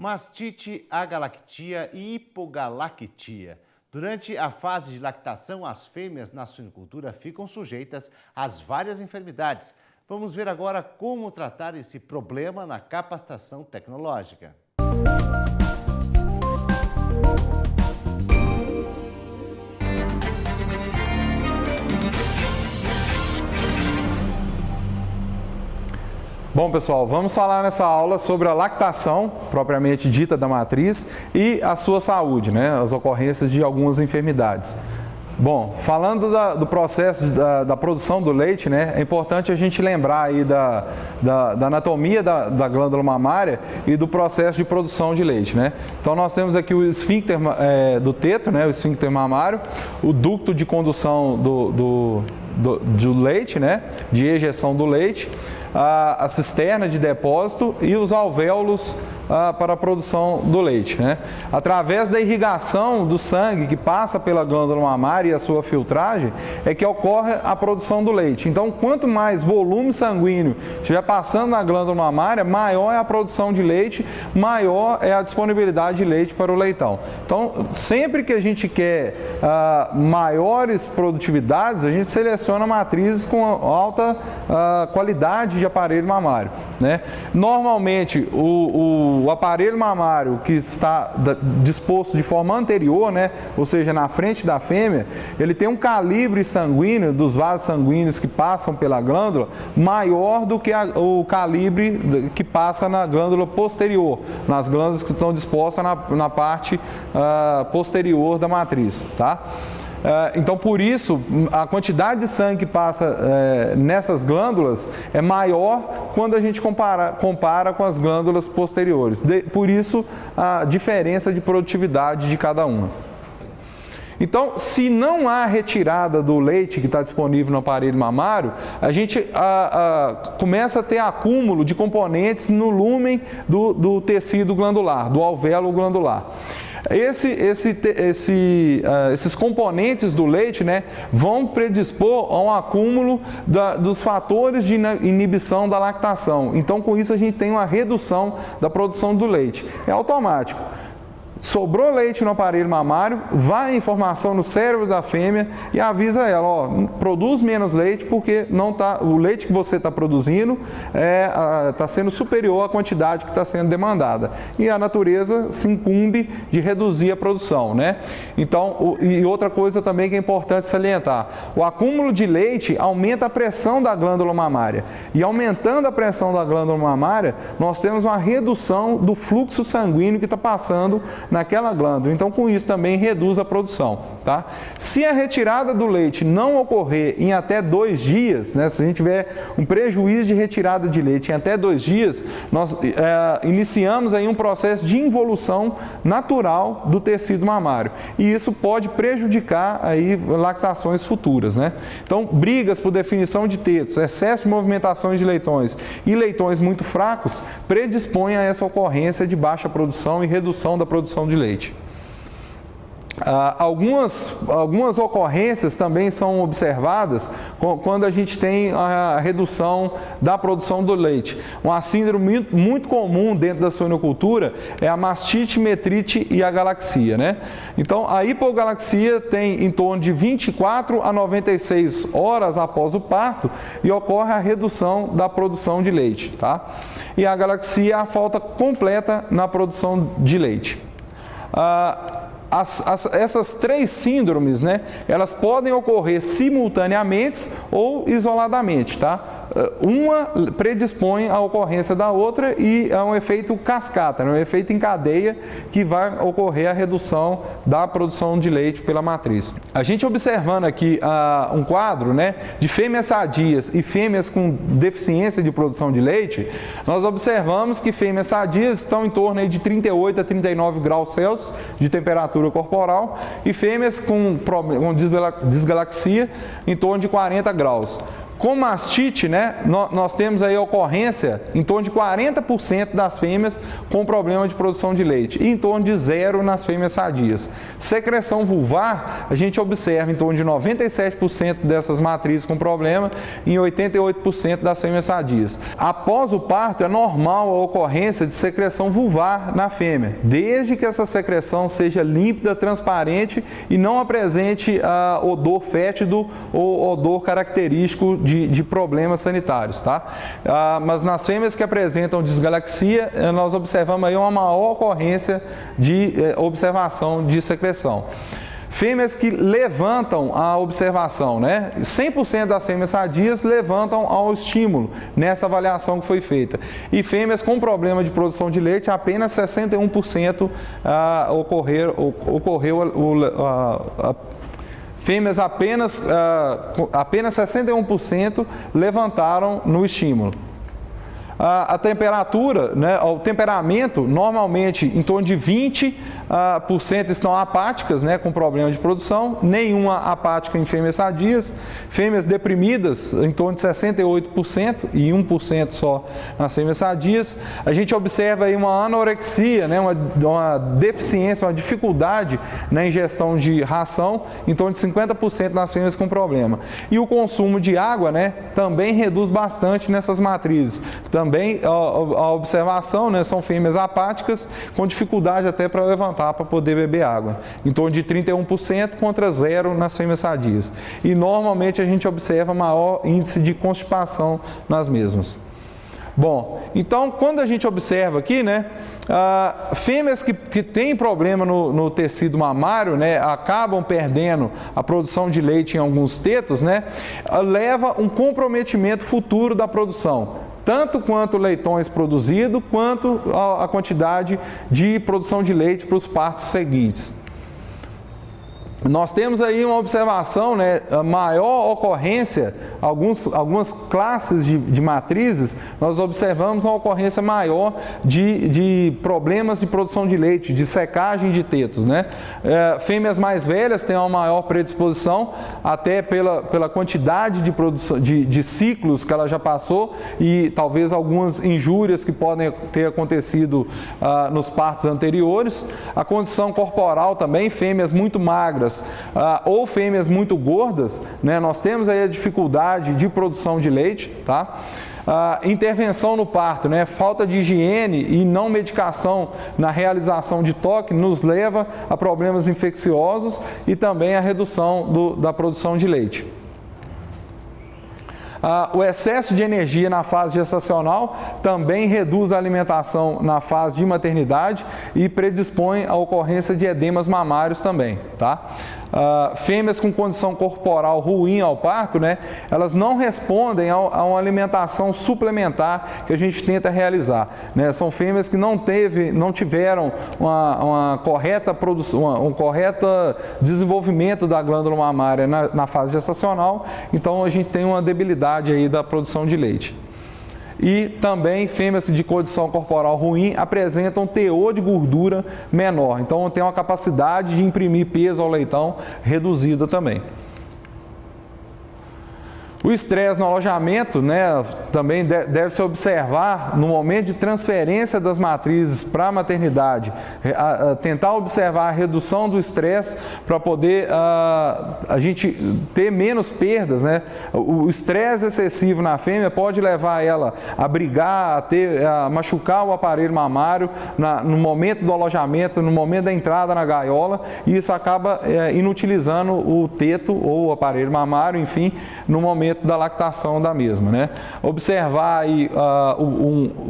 Mastite, agalactia e hipogalactia. Durante a fase de lactação, as fêmeas na suinocultura ficam sujeitas às várias enfermidades. Vamos ver agora como tratar esse problema na capacitação tecnológica. Bom, pessoal, vamos falar nessa aula sobre a lactação, propriamente dita, da matriz e a sua saúde, né? As ocorrências de algumas enfermidades. Bom, falando do processo da produção do leite, né? É importante a gente lembrar aí da anatomia da glândula mamária e do processo de produção de leite, né? Então, nós temos aqui o esfíncter do teto, né? O esfíncter mamário, o ducto de condução do leite, né? De ejeção do leite, a cisterna de depósito e os alvéolos para a produção do leite, né? Através da irrigação do sangue que passa pela glândula mamária e a sua filtragem é que ocorre a produção do leite. Então, quanto mais volume sanguíneo estiver passando na glândula mamária, maior é a produção de leite, maior é a disponibilidade de leite para o leitão. Então, sempre que a gente quer maiores produtividades, a gente seleciona matrizes com alta qualidade de aparelho mamário, né? Normalmente, o aparelho mamário que está disposto de forma anterior, né, ou seja, na frente da fêmea, ele tem um calibre sanguíneo dos vasos sanguíneos que passam pela glândula maior do que o calibre que passa na glândula posterior, nas glândulas que estão dispostas na parte posterior da matriz, tá? Então, por isso, a quantidade de sangue que passa nessas glândulas é maior quando a gente compara com as glândulas posteriores. Por isso, a diferença de produtividade de cada uma. Então, se não há retirada do leite que está disponível no aparelho mamário, a gente começa a ter acúmulo de componentes no lúmen do tecido glandular, do alvéolo glandular. Esses componentes do leite, né, vão predispor a um acúmulo dos fatores de inibição da lactação. Então, com isso, a gente tem uma redução da produção do leite. É automático. Sobrou leite no aparelho mamário, vai a informação no cérebro da fêmea e avisa ela, ó, produz menos leite porque o leite que você está produzindo está sendo superior à quantidade que está sendo demandada. E a natureza se incumbe de reduzir a produção, né? Então, e outra coisa também que é importante salientar, o acúmulo de leite aumenta a pressão da glândula mamária. E aumentando a pressão da glândula mamária, nós temos uma redução do fluxo sanguíneo que está passando naquela glândula. Então, com isso também reduz a produção, tá? Se a retirada do leite não ocorrer em até 2 dias, né, se a gente tiver um prejuízo de retirada de leite em até 2 dias, nós iniciamos aí um processo de involução natural do tecido mamário. E isso pode prejudicar aí lactações futuras, né? Então, brigas por definição de tetos, excesso de movimentações de leitões e leitões muito fracos predispõem a essa ocorrência de baixa produção e redução da produção de leite. Algumas ocorrências também são observadas quando a gente tem a redução da produção do leite. Uma síndrome muito comum dentro da suinocultura é a mastite, metrite e agalaxia, né? Então, a hipogalaxia tem em torno de 24 a 96 horas após o parto e ocorre a redução da produção de leite, tá? E a agalaxia é a falta completa na produção de leite. Essas 3 síndromes, né, elas podem ocorrer simultaneamente ou isoladamente, tá? Uma predispõe à ocorrência da outra e é um efeito cascata, né, um efeito em cadeia que vai ocorrer a redução da produção de leite pela matriz. A gente observando aqui um quadro, né, de fêmeas sadias e fêmeas com deficiência de produção de leite, nós observamos que fêmeas sadias estão em torno aí de 38 a 39 graus Celsius de temperatura corporal e fêmeas com desgalaxia em torno de 40 graus. Com mastite, né, nós temos aí a ocorrência em torno de 40% das fêmeas com problema de produção de leite e em torno de 0 nas fêmeas sadias. Secreção vulvar, a gente observa em torno de 97% dessas matrizes com problema e em 88% das fêmeas sadias. Após o parto, é normal a ocorrência de secreção vulvar na fêmea, desde que essa secreção seja límpida, transparente e não apresente odor fétido ou odor característico de problemas sanitários, tá? Mas nas fêmeas que apresentam disgalaxia, nós observamos aí uma maior ocorrência de observação de secreção. Fêmeas que levantam a observação, né? 100% das fêmeas sadias levantam ao estímulo nessa avaliação que foi feita. E fêmeas com problema de produção de leite, apenas 61% fêmeas apenas 61% levantaram no estímulo. A temperatura, né, o temperamento, normalmente em torno de 20% estão apáticas, né, com problema de produção, nenhuma apática em fêmeas sadias. Fêmeas deprimidas, em torno de 68% e 1% só nas fêmeas sadias. A gente observa aí uma anorexia, né, uma deficiência, uma dificuldade na ingestão de ração, em torno de 50% nas fêmeas com problema. E o consumo de água, né, também reduz bastante nessas matrizes. Também a observação, né, são fêmeas apáticas com dificuldade até para levantar para poder beber água. Em torno de 31% contra 0 nas fêmeas sadias. E normalmente a gente observa maior índice de constipação nas mesmas. Bom, então quando a gente observa aqui, né, fêmeas que têm problema no tecido mamário, né, acabam perdendo a produção de leite em alguns tetos, né, leva um comprometimento futuro da produção. Tanto quanto leitões produzidos, quanto a quantidade de produção de leite para os partos seguintes. Nós temos aí uma observação, né, a maior ocorrência, algumas classes de matrizes, nós observamos uma ocorrência maior de problemas de produção de leite, de secagem de tetos, né? Fêmeas mais velhas têm uma maior predisposição, até pela quantidade de produção, de ciclos que ela já passou e talvez algumas injúrias que podem ter acontecido nos partos anteriores. A condição corporal também, fêmeas muito magras, ou fêmeas muito gordas, né, nós temos aí a dificuldade de produção de leite, tá? Intervenção no parto, né, falta de higiene e não medicação na realização de toque nos leva a problemas infecciosos e também a redução da produção de leite. O excesso de energia na fase gestacional também reduz a alimentação na fase de maternidade e predispõe à ocorrência de edemas mamários também, tá? Fêmeas com condição corporal ruim ao parto, né, elas não respondem a uma alimentação suplementar que a gente tenta realizar, né? São fêmeas que não tiveram uma correta produção, um correto desenvolvimento da glândula mamária na fase gestacional, então a gente tem uma debilidade aí da produção de leite. E também fêmeas de condição corporal ruim apresentam teor de gordura menor, então tem uma capacidade de imprimir peso ao leitão reduzida também. O estresse no alojamento, né, também deve se observar no momento de transferência das matrizes para a maternidade, tentar observar a redução do estresse para poder a gente ter menos perdas, né? O estresse excessivo na fêmea pode levar ela a brigar, a machucar o aparelho mamário no momento do alojamento, no momento da entrada na gaiola, e isso acaba inutilizando o teto ou o aparelho mamário, enfim, no momento da lactação da mesma, né? Observar aí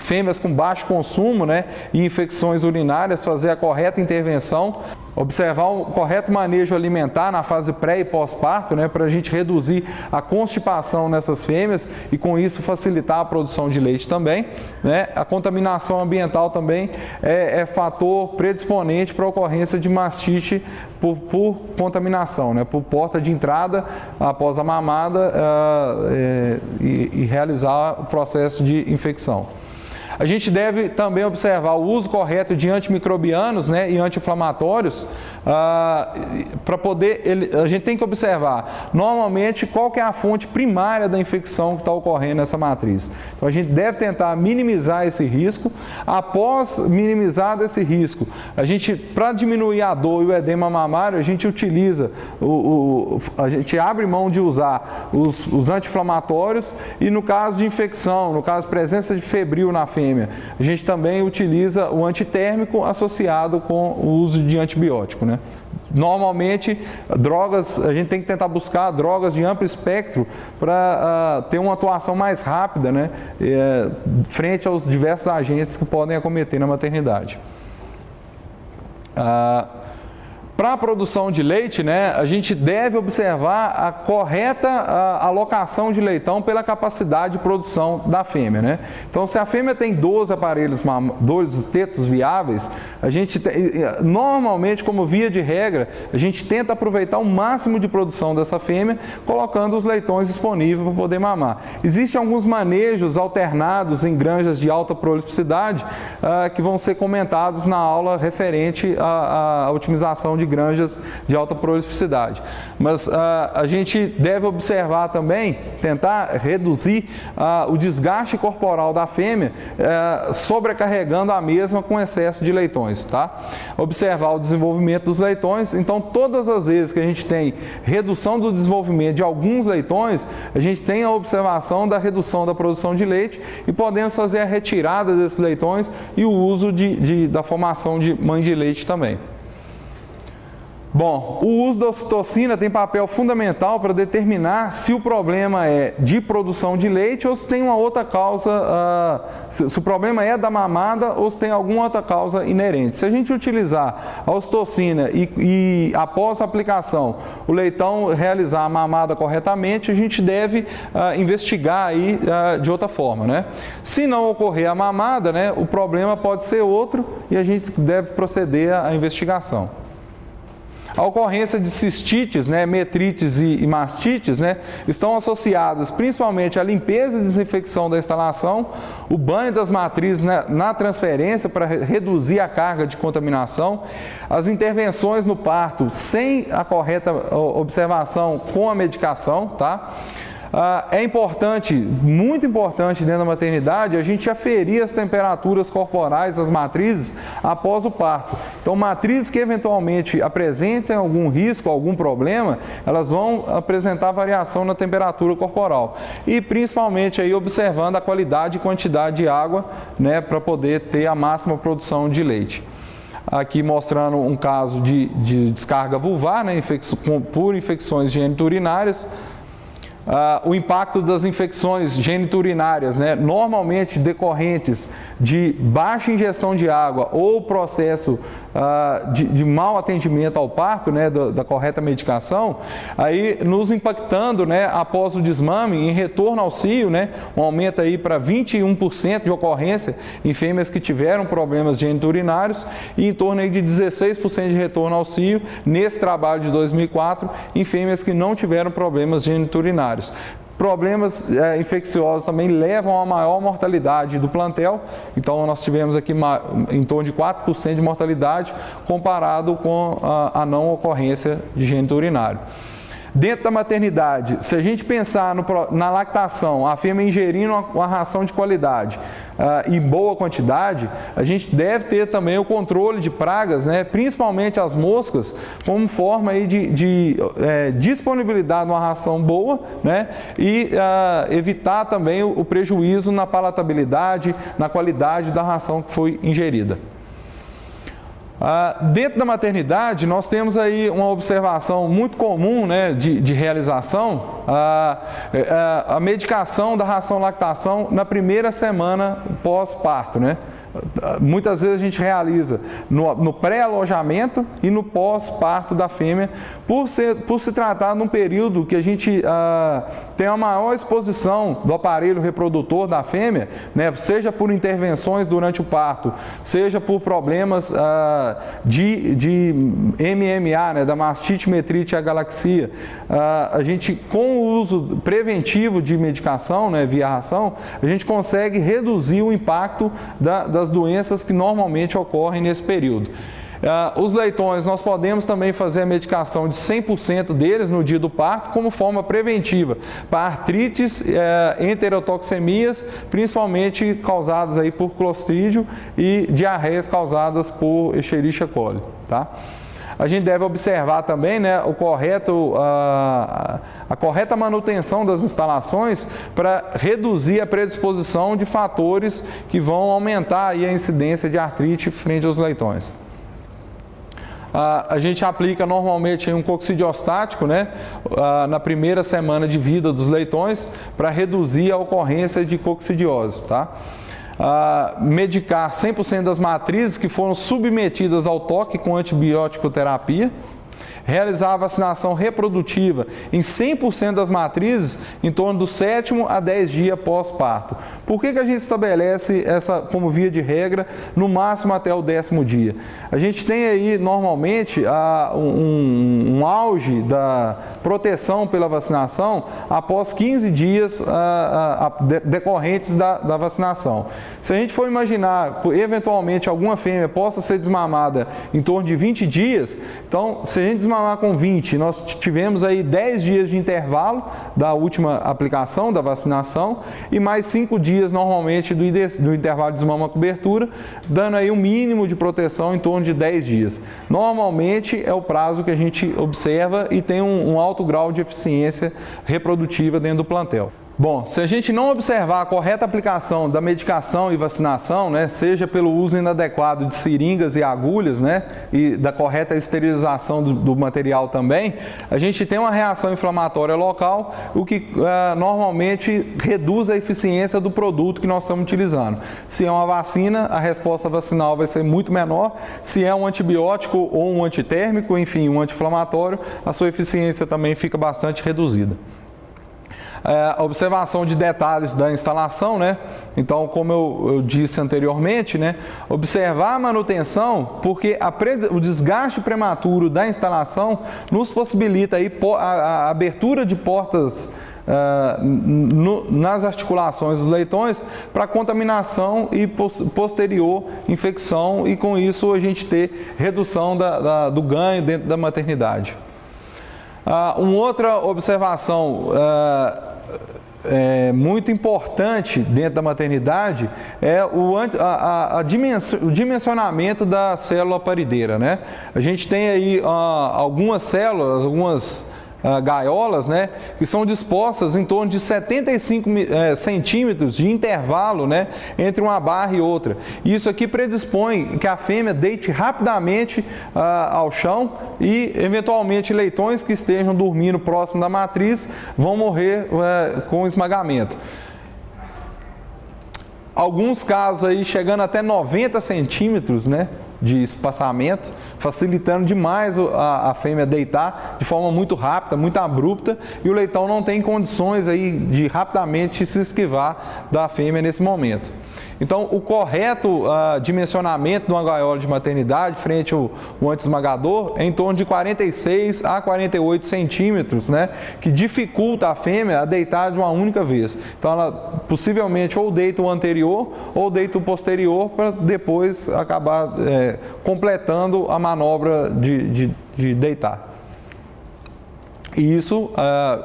fêmeas com baixo consumo, né, e infecções urinárias, fazer a correta intervenção, observar o correto manejo alimentar na fase pré e pós-parto, né, para a gente reduzir a constipação nessas fêmeas e com isso facilitar a produção de leite também, né? A contaminação ambiental também é fator predisponente para a ocorrência de mastite por contaminação, né, por porta de entrada após a mamada e realizar o processo de infecção. A gente deve também observar o uso correto de antimicrobianos, né, e anti-inflamatórios para poder, a gente tem que observar, normalmente, qual que é a fonte primária da infecção que está ocorrendo nessa matriz. Então, a gente deve tentar minimizar esse risco. Após minimizado esse risco, para diminuir a dor e o edema mamário, a gente utiliza, a gente abre mão de usar os anti-inflamatórios e no caso de infecção, no caso de presença de febril na fêmea, a gente também utiliza o antitérmico associado com o uso de antibiótico, né? Normalmente, drogas, a gente tem que tentar buscar drogas de amplo espectro para ter uma atuação mais rápida, né, frente aos diversos agentes que podem acometer na maternidade. Para a produção de leite, né, a gente deve observar a correta alocação de leitão pela capacidade de produção da fêmea, né? Então, se a fêmea tem 12 aparelhos, 12 tetos viáveis, a gente normalmente, como via de regra, a gente tenta aproveitar o máximo de produção dessa fêmea, colocando os leitões disponíveis para poder mamar. Existem alguns manejos alternados em granjas de alta prolificidade que vão ser comentados na aula referente à otimização de granjas de alta prolificidade. Mas a gente deve observar também, tentar reduzir o desgaste corporal da fêmea, sobrecarregando a mesma com excesso de leitões, tá? Observar o desenvolvimento dos leitões. Então, todas as vezes que a gente tem redução do desenvolvimento de alguns leitões, a gente tem a observação da redução da produção de leite e podemos fazer a retirada desses leitões e o uso da formação de mãe de leite também. Bom, o uso da ocitocina tem papel fundamental para determinar se o problema é de produção de leite ou se tem uma outra causa, se o problema é da mamada ou se tem alguma outra causa inerente. Se a gente utilizar a ocitocina e após a aplicação o leitão realizar a mamada corretamente, a gente deve investigar aí de outra forma, né? Se não ocorrer a mamada, né, o problema pode ser outro e a gente deve proceder à investigação. A ocorrência de cistites, né, metrites e mastites, né, estão associadas principalmente à limpeza e desinfecção da instalação, o banho das matrizes na transferência para reduzir a carga de contaminação, as intervenções no parto sem a correta observação com a medicação, tá? É importante, muito importante dentro da maternidade, a gente aferir as temperaturas corporais das matrizes após o parto. Então, matrizes que eventualmente apresentem algum risco, algum problema, elas vão apresentar variação na temperatura corporal. E principalmente aí observando a qualidade e quantidade de água, né, para poder ter a máxima produção de leite. Aqui mostrando um caso de descarga vulvar, né, por infecções geniturinárias. O impacto das infecções geniturinárias, né, normalmente decorrentes de baixa ingestão de água ou processo de mau atendimento ao parto, né, da correta medicação, aí nos impactando, né, após o desmame, em retorno ao cio, né, um aumento aí para 21% de ocorrência em fêmeas que tiveram problemas geniturinários e em torno aí de 16% de retorno ao cio nesse trabalho de 2004 em fêmeas que não tiveram problemas geniturinários. Problemas infecciosos também levam a maior mortalidade do plantel, então nós tivemos aqui em torno de 4% de mortalidade comparado com a não ocorrência de geniturinário. Dentro da maternidade, se a gente pensar na lactação, a fêmea ingerindo uma ração de qualidade em boa quantidade, a gente deve ter também o controle de pragas, né, principalmente as moscas, como forma aí de disponibilidade de uma ração boa, né, e evitar também o prejuízo na palatabilidade, na qualidade da ração que foi ingerida. Dentro da maternidade, nós temos aí uma observação muito comum, né, de realização, a medicação da ração lactação na primeira semana pós-parto, né? Muitas vezes a gente realiza no pré-alojamento e no pós-parto da fêmea, por se tratar de um período que a gente tem a maior exposição do aparelho reprodutor da fêmea, né, seja por intervenções durante o parto, seja por problemas de MMA, né, da mastite, metrite e agalaxia. A gente, com o uso preventivo de medicação, né, via ração, a gente consegue reduzir o impacto das doenças que normalmente ocorrem nesse período. Os leitões, nós podemos também fazer a medicação de 100% deles no dia do parto, como forma preventiva para artrites, enterotoxemias, principalmente causadas aí por clostrídio e diarreias causadas por Escherichia coli, tá? A gente deve observar também, né, a correta manutenção das instalações para reduzir a predisposição de fatores que vão aumentar aí a incidência de artrite frente aos leitões. A gente aplica normalmente um coccidiostático, né, na primeira semana de vida dos leitões para reduzir a ocorrência de coccidiose, tá? Medicar 100% das matrizes que foram submetidas ao toque com antibiótico terapia, realizar a vacinação reprodutiva em 100% das matrizes em torno do 7º a 10 dias pós-parto. Por que a gente estabelece essa como via de regra no máximo até o 10º dia? A gente tem aí normalmente um auge da proteção pela vacinação após 15 dias decorrentes da vacinação. Se a gente for imaginar, eventualmente, alguma fêmea possa ser desmamada em torno de 20 dias, então, se a gente desmamar com 20, nós tivemos aí 10 dias de intervalo da última aplicação, da vacinação, e mais 5 dias, normalmente, do intervalo de desmama-cobertura, dando aí um mínimo de proteção em torno de 10 dias. Normalmente, é o prazo que a gente observa e tem um alto grau de eficiência reprodutiva dentro do plantel. Bom, se a gente não observar a correta aplicação da medicação e vacinação, né, seja pelo uso inadequado de seringas e agulhas, né, e da correta esterilização do material também, a gente tem uma reação inflamatória local, o que normalmente reduz a eficiência do produto que nós estamos utilizando. Se é uma vacina, a resposta vacinal vai ser muito menor. Se é um antibiótico ou um antitérmico, enfim, um anti-inflamatório, a sua eficiência também fica bastante reduzida. A observação de detalhes da instalação, né? Então, como eu disse anteriormente, né? Observar a manutenção, porque o desgaste prematuro da instalação nos possibilita aí a abertura de portas nas articulações dos leitões para contaminação e posterior infecção, e com isso a gente ter redução do ganho dentro da maternidade. Uma outra observação muito importante dentro da maternidade é o dimensionamento da célula parideira, né? A gente tem aí algumas células, algumas gaiolas, né, que são dispostas em torno de 75 centímetros de intervalo, né, entre uma barra e outra. Isso aqui predispõe que a fêmea deite rapidamente ao chão e, eventualmente, leitões que estejam dormindo próximo da matriz vão morrer com esmagamento. Alguns casos aí chegando até 90 centímetros, né, de espaçamento, facilitando demais a fêmea deitar de forma muito rápida, muito abrupta, e o leitão não tem condições aí de rapidamente se esquivar da fêmea nesse momento. Então, o correto dimensionamento de uma gaiola de maternidade frente ao anti-esmagador é em torno de 46 a 48 centímetros, né, que dificulta a fêmea a deitar de uma única vez. Então, ela possivelmente ou deita o anterior ou deita o posterior para depois acabar completando a manobra de deitar. E isso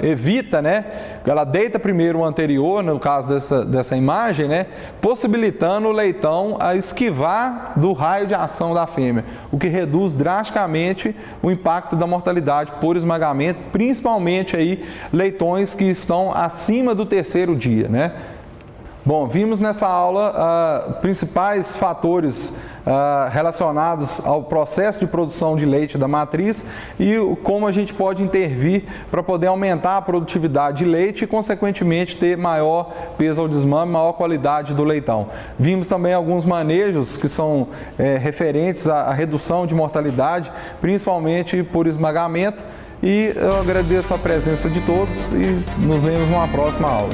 evita, né, que ela deita primeiro o anterior, no caso dessa imagem, né, possibilitando o leitão a esquivar do raio de ação da fêmea, o que reduz drasticamente o impacto da mortalidade por esmagamento, principalmente aí leitões que estão acima do 3º dia, né? Bom, vimos nessa aula principais fatores relacionados ao processo de produção de leite da matriz e como a gente pode intervir para poder aumentar a produtividade de leite e, consequentemente, ter maior peso ao desmame, maior qualidade do leitão. Vimos também alguns manejos que são referentes à redução de mortalidade, principalmente por esmagamento, e eu agradeço a presença de todos e nos vemos numa próxima aula.